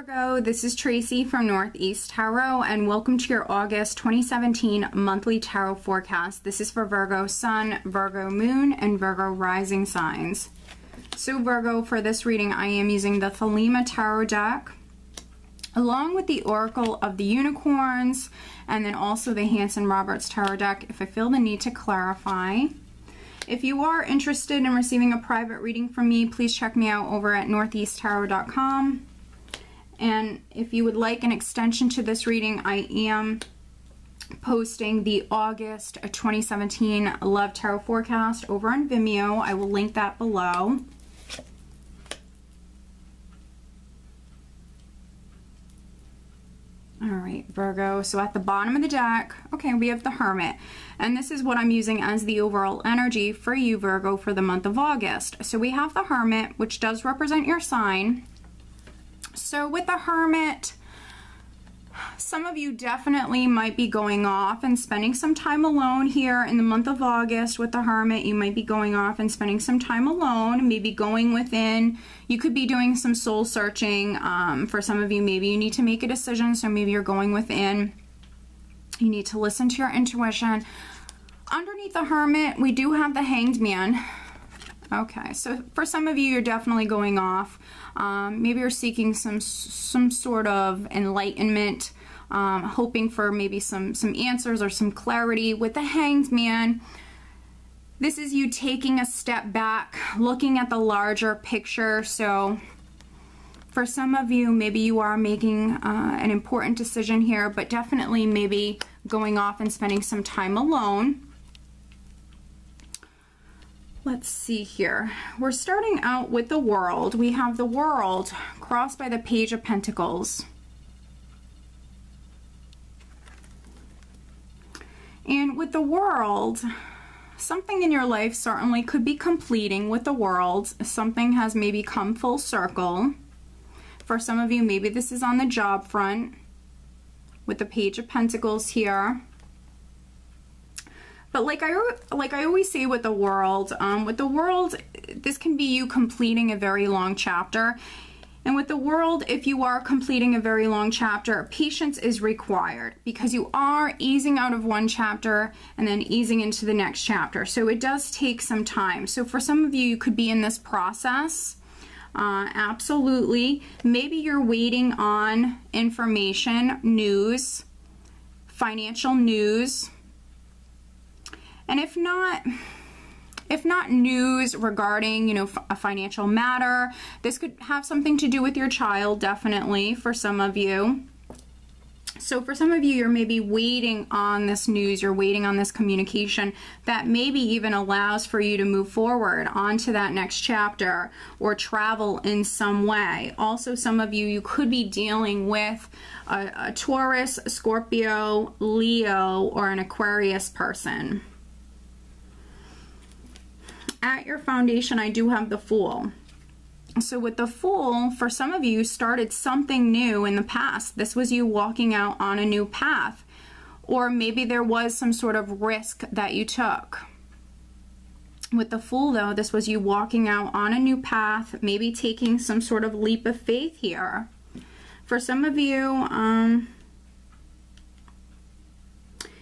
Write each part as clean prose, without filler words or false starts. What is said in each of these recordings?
Virgo, this is Tracy from Northeast Tarot, and welcome to your August 2017 monthly tarot forecast. This is for Virgo Sun, Virgo Moon, and Virgo Rising signs. So Virgo, for this reading, I am using the Thelema Tarot deck, along with the Oracle of the Unicorns, and then also the Hanson Roberts Tarot deck, if I feel the need to clarify. If you are interested in receiving a private reading from me, please check me out over at northeasttarot.com. And if you would like an extension to this reading, I am posting the August 2017 Love Tarot Forecast over on Vimeo. I will link that below. All right, Virgo, so at the bottom of the deck, okay, we have the Hermit. And this is what I'm using as the overall energy for you, Virgo, for the month of August. So we have the Hermit, which does represent your sign. So with the Hermit, some of you definitely might be going off and spending some time alone here in the month of August. With the Hermit, you might be going off and spending some time alone, maybe going within. You could be doing some soul searching. For some of you, maybe you need to make a decision, so maybe you're going within. You need to listen to your intuition. Underneath the Hermit, we do have the Hanged Man. Okay, so for some of you, you're definitely going off. Maybe you're seeking some sort of enlightenment, hoping for maybe some answers or some clarity. With the Hanged Man, this is you taking a step back, looking at the larger picture. So for some of you, maybe you are making an important decision here, but definitely maybe going off and spending some time alone. Let's see here. We're starting out with the World. We have the World crossed by the Page of Pentacles. And with the World, something in your life certainly could be completing with the World. Something has maybe come full circle. For some of you, maybe this is on the job front with the Page of Pentacles here. But like I always say with the World, this can be you completing a very long chapter. And with the World, if you are completing a very long chapter, patience is required because you are easing out of one chapter and then easing into the next chapter. So it does take some time. So for some of you, you could be in this process. Absolutely. Maybe you're waiting on information, news, financial news. And if not news regarding, you know, a financial matter, this could have something to do with your child, definitely, for some of you. So for some of you, you're maybe waiting on this news, you're waiting on this communication that maybe even allows for you to move forward onto that next chapter or travel in some way. Also, some of you could be dealing with a Taurus, Scorpio, Leo, or an Aquarius person. At your foundation, I do have the Fool. So with the Fool, for some of you, started something new in the past. This was you walking out on a new path. Or maybe there was some sort of risk that you took. With the Fool, though, this was you walking out on a new path, maybe taking some sort of leap of faith here. For some of you,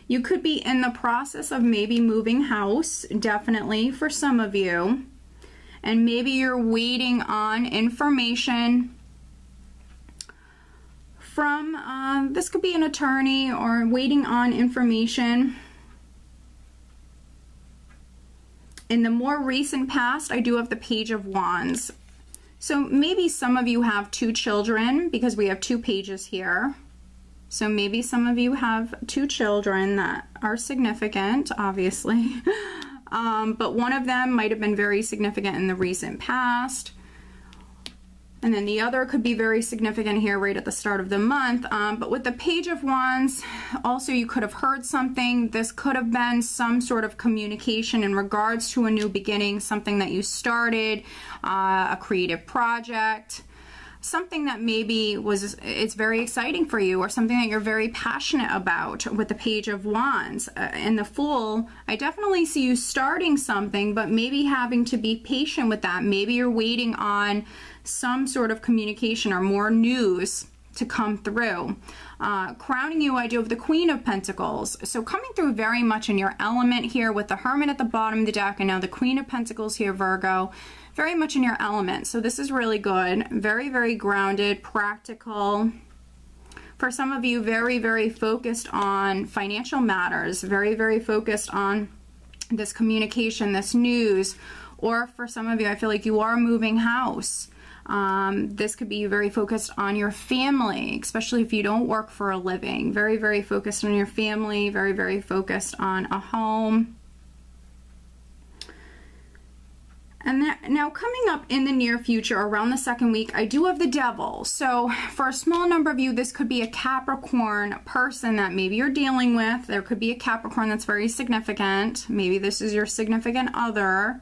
you could be in the process of maybe moving house, definitely for some of you. And maybe you're waiting on information from, this could be an attorney, or waiting on information. In the more recent past, I do have the Page of Wands. So maybe some of you have 2 children, because we have 2 pages here. So maybe some of you have 2 children that are significant, obviously. But one of them might have been very significant in the recent past. And then the other could be very significant here right at the start of the month. But with the Page of Wands, also you could have heard something. This could have been some sort of communication in regards to a new beginning, something that you started, a creative project. Something that maybe it's very exciting for you, or something that you're very passionate about with the Page of Wands. And the Fool, I definitely see you starting something, but maybe having to be patient with that. Maybe you're waiting on some sort of communication or more news to come through. Crowning you, I do have the Queen of Pentacles. So coming through very much in your element here with the Hermit at the bottom of the deck, and now the Queen of Pentacles here, Virgo. Very much in your element. So this is really good. Very, very grounded, practical. For some of you, very, very focused on financial matters. Very, very focused on this communication, this news. Or for some of you, I feel like you are moving house. This could be very focused on your family, especially if you don't work for a living. Very, very focused on your family, very, very focused on a home. And now coming up in the near future, around the second week, I do have the Devil. So for a small number of you, this could be a Capricorn person that maybe you're dealing with. There could be a Capricorn that's very significant. Maybe this is your significant other.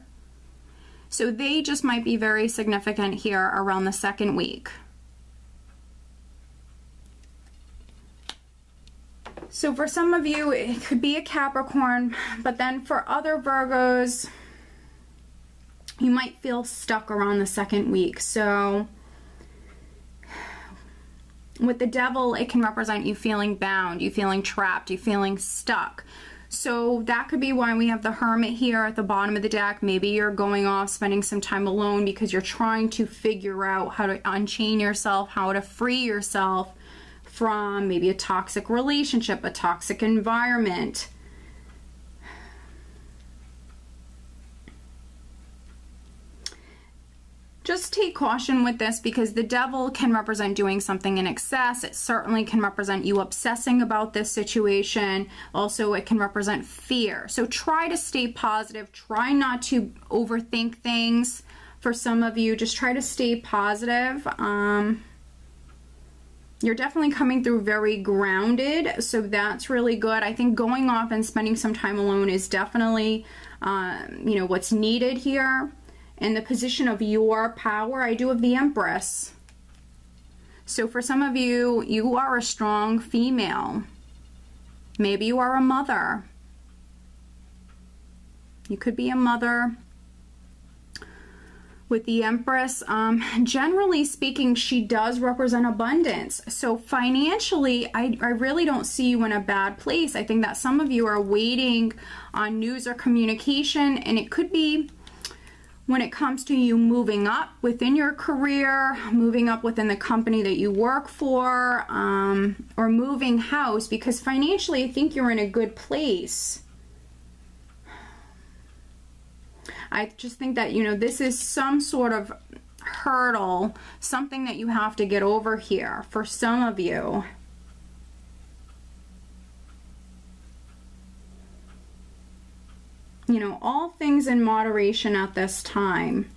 So they just might be very significant here around the second week. So for some of you, it could be a Capricorn, but then for other Virgos, you might feel stuck around the second week. So with the Devil, it can represent you feeling bound, you feeling trapped, you feeling stuck. So that could be why we have the Hermit here at the bottom of the deck. Maybe you're going off, spending some time alone because you're trying to figure out how to unchain yourself, how to free yourself from maybe a toxic relationship, a toxic environment. Just take caution with this because the Devil can represent doing something in excess. It certainly can represent you obsessing about this situation. Also, it can represent fear. So try to stay positive. Try not to overthink things. For some of you, just try to stay positive. You're definitely coming through very grounded, so that's really good. I think going off and spending some time alone is definitely, you know, what's needed here. In the position of your power, I do have the Empress. So for some of you, you are a strong female. Maybe you are a mother. You could be a mother. With the Empress, generally speaking, she does represent abundance. So financially, I really don't see you in a bad place. I think that some of you are waiting on news or communication, and it could be when it comes to you moving up within your career, moving up within the company that you work for, or moving house, because financially I think you're in a good place. I just think that, you know, this is some sort of hurdle, something that you have to get over here for some of you. You know, all things in moderation at this time.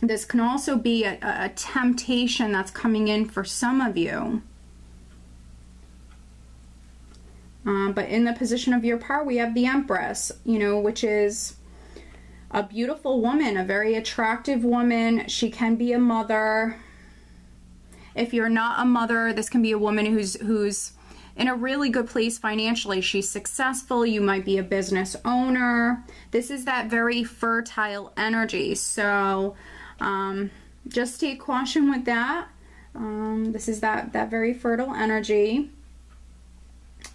This can also be a temptation that's coming in for some of you. But in the position of your power, we have the Empress, you know, which is a beautiful woman, a very attractive woman. She can be a mother. If you're not a mother, this can be a woman who's in a really good place financially. She's successful. You might be a business owner. This is that very fertile energy. So just take caution with that. This is that very fertile energy.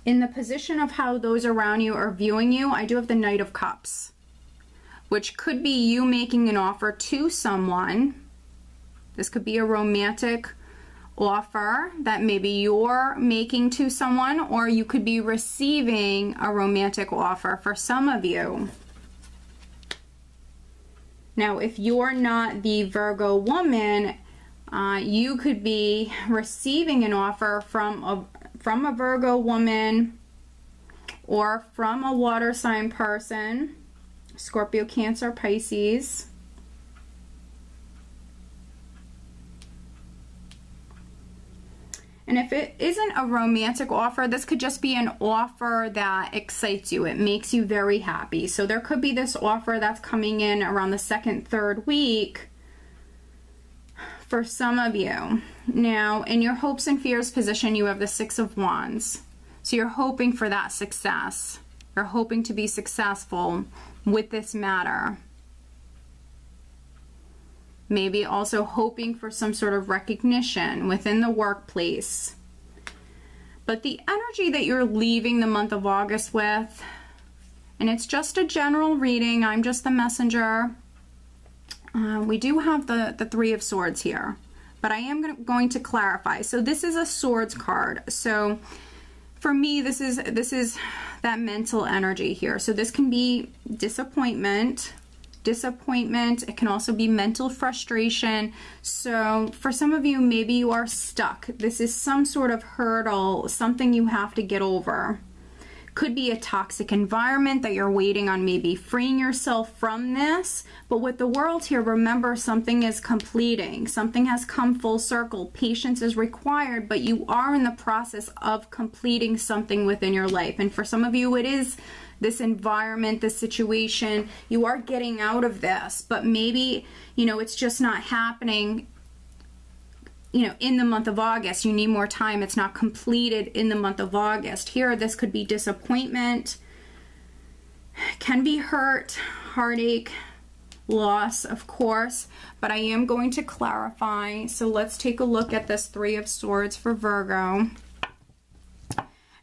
In the position of how those around you are viewing you, I do have the Knight of Cups, which could be you making an offer to someone. This could be a romantic offer that maybe you're making to someone, or you could be receiving a romantic offer for some of you. Now, if you're not the Virgo woman, you could be receiving an offer from a Virgo woman or from a water sign person, Scorpio, Cancer, Pisces. And if it isn't a romantic offer, this could just be an offer that excites you. It makes you very happy. So there could be this offer that's coming in around the second, third week for some of you. Now, in your hopes and fears position, you have the Six of Wands. So you're hoping for that success. You're hoping to be successful with this matter. Maybe also hoping for some sort of recognition within the workplace. But the energy that you're leaving the month of August with, and it's just a general reading, I'm just the messenger. We do have the Three of Swords here, but I am going to clarify. So this is a Swords card. So for me, this is that mental energy here. So this can be disappointment. It can also be mental frustration. So for some of you, maybe you are stuck. This is some sort of hurdle, something you have to get over. Could be a toxic environment that you're waiting on, maybe freeing yourself from this. But with the World here, remember, something is completing. Something has come full circle. Patience is required, but you are in the process of completing something within your life. And for some of you, it is this environment, this situation. You are getting out of this, but maybe, you know, it's just not happening, you know, in the month of August. You need more time. It's not completed in the month of August. Here, this could be disappointment, can be hurt, heartache, loss, of course, but I am going to clarify. So let's take a look at this Three of Swords for Virgo.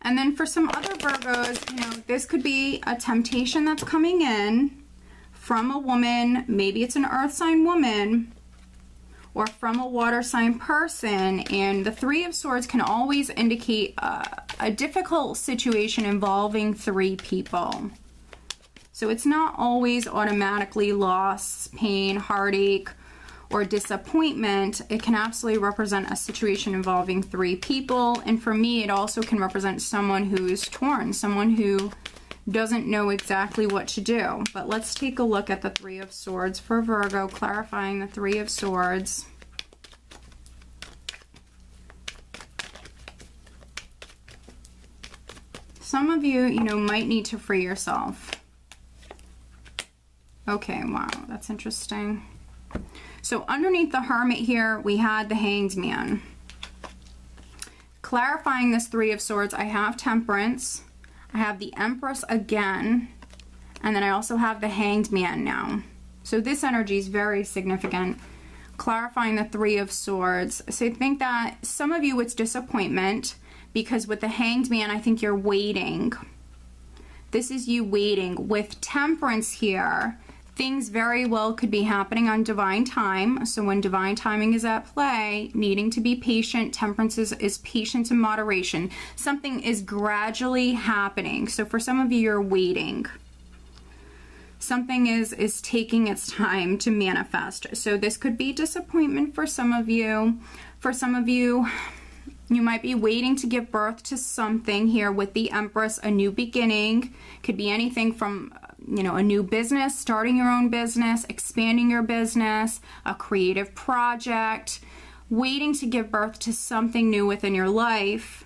And then for some other Virgos, you know, this could be a temptation that's coming in from a woman. Maybe it's an earth sign woman, or from a water sign person. And the Three of Swords can always indicate a difficult situation involving three people. So it's not always automatically loss, pain, heartache, or disappointment. It can absolutely represent a situation involving three people. And for me, it also can represent someone who is torn, someone who doesn't know exactly what to do. But let's take a look at the Three of Swords for Virgo, clarifying the Three of Swords. Some of you, you know, might need to free yourself. Okay, wow, that's interesting. So underneath the Hermit here, we had the Hanged Man. Clarifying this Three of Swords, I have Temperance, I have the Empress again, and then I also have the Hanged Man now. So this energy is very significant. Clarifying the Three of Swords. So I think that some of you, it's disappointment, because with the Hanged Man, I think you're waiting. This is you waiting. With Temperance here, things very well could be happening on divine time. So when divine timing is at play, needing to be patient. Temperance is patience and moderation. Something is gradually happening. So for some of you, you're waiting. Something is taking its time to manifest. So this could be disappointment for some of you. For some of you, you might be waiting to give birth to something here with the Empress, a new beginning. Could be anything from, you know, a new business, starting your own business, expanding your business, a creative project, waiting to give birth to something new within your life.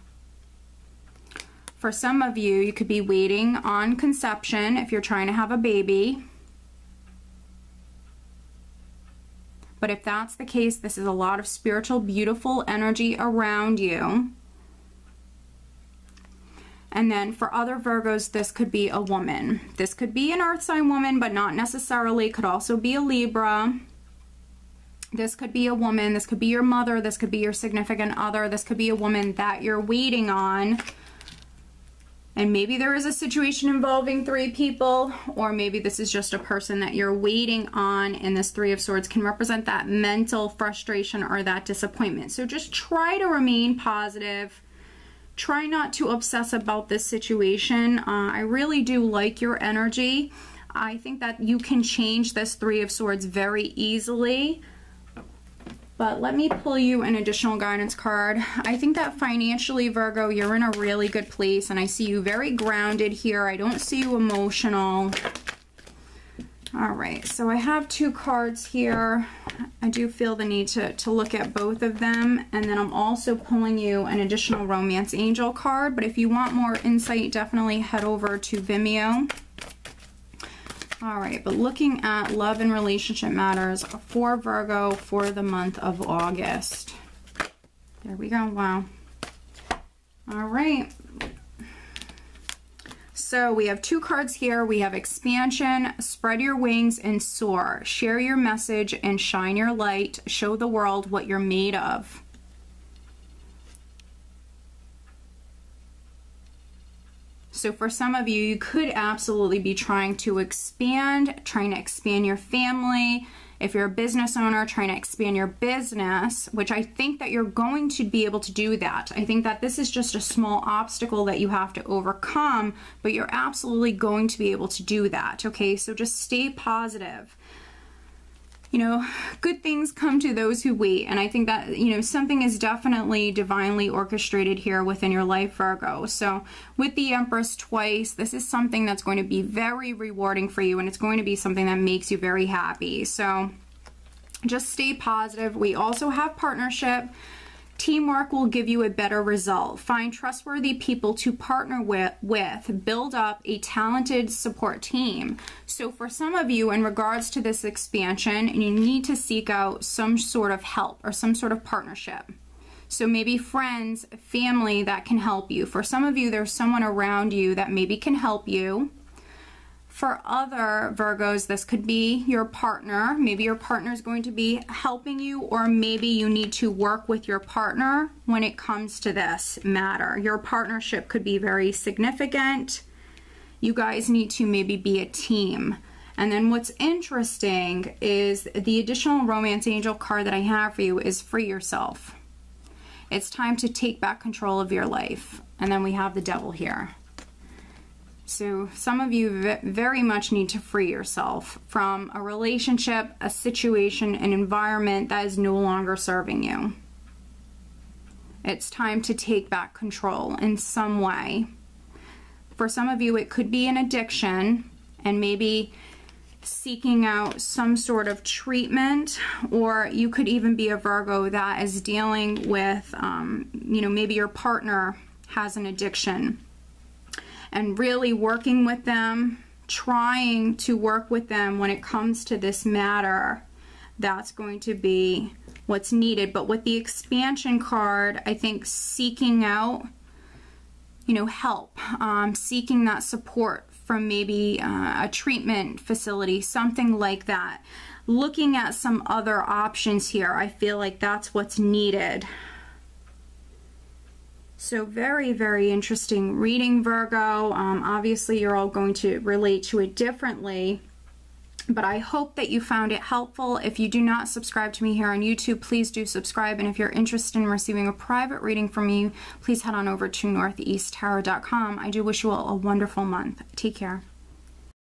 For some of you, you could be waiting on conception if you're trying to have a baby. But if that's the case, this is a lot of spiritual, beautiful energy around you. And then for other Virgos, this could be a woman. This could be an earth sign woman, but not necessarily. Could also be a Libra. This could be a woman. This could be your mother. This could be your significant other. This could be a woman that you're waiting on. And maybe there is a situation involving three people, or maybe this is just a person that you're waiting on, and this Three of Swords can represent that mental frustration or that disappointment. So just try to remain positive. Try not to obsess about this situation. I really do like your energy. I think that you can change this Three of Swords very easily. But let me pull you an additional guidance card. I think that financially, Virgo, you're in a really good place, and I see you very grounded here. I don't see you emotional. All right, so I have two cards here. I do feel the need to look at both of them, and then I'm also pulling you an additional Romance Angel card. But if you want more insight, definitely head over to Vimeo. All right, but looking at love and relationship matters for Virgo for the month of August. There we go. Wow. All right. So we have 2 cards here. We have expansion, spread your wings and soar. Share your message and shine your light. Show the world what you're made of. So for some of you, you could absolutely be trying to expand your family. If you're a business owner, trying to expand your business, which I think that you're going to be able to do that. I think that this is just a small obstacle that you have to overcome, but you're absolutely going to be able to do that, okay? So just stay positive. You know, good things come to those who wait. And I think that, you know, something is definitely divinely orchestrated here within your life, Virgo. So with the Empress twice, this is something that's going to be very rewarding for you, and it's going to be something that makes you very happy. So just stay positive. We also have partnership. Teamwork will give you a better result. Find trustworthy people to partner with. Build up a talented support team. So for some of you, in regards to this expansion, you need to seek out some sort of help or some sort of partnership. So maybe friends, family that can help you. For some of you, there's someone around you that maybe can help you. For other Virgos, this could be your partner. Maybe your partner is going to be helping you, or maybe you need to work with your partner when it comes to this matter. Your partnership could be very significant. You guys need to maybe be a team. And then what's interesting is the additional romance angel card that I have for you is free yourself. It's time to take back control of your life. And then we have the devil here. So some of you very much need to free yourself from a relationship, a situation, an environment that is no longer serving you. It's time to take back control in some way. For some of you, it could be an addiction, and maybe seeking out some sort of treatment, or you could even be a Virgo that is dealing with, you know, maybe your partner has an addiction. And really working with them, trying to work with them when it comes to this matter, that's going to be what's needed. But with the expansion card, I think seeking out, you know, help, seeking that support from maybe a treatment facility, something like that. Looking at some other options here, I feel like that's what's needed. So very, very interesting reading, Virgo. Obviously, you're all going to relate to it differently, but I hope that you found it helpful. If you do not subscribe to me here on YouTube, please do subscribe. And if you're interested in receiving a private reading from me, please head on over to northeasttarot.com. I do wish you all a wonderful month. Take care.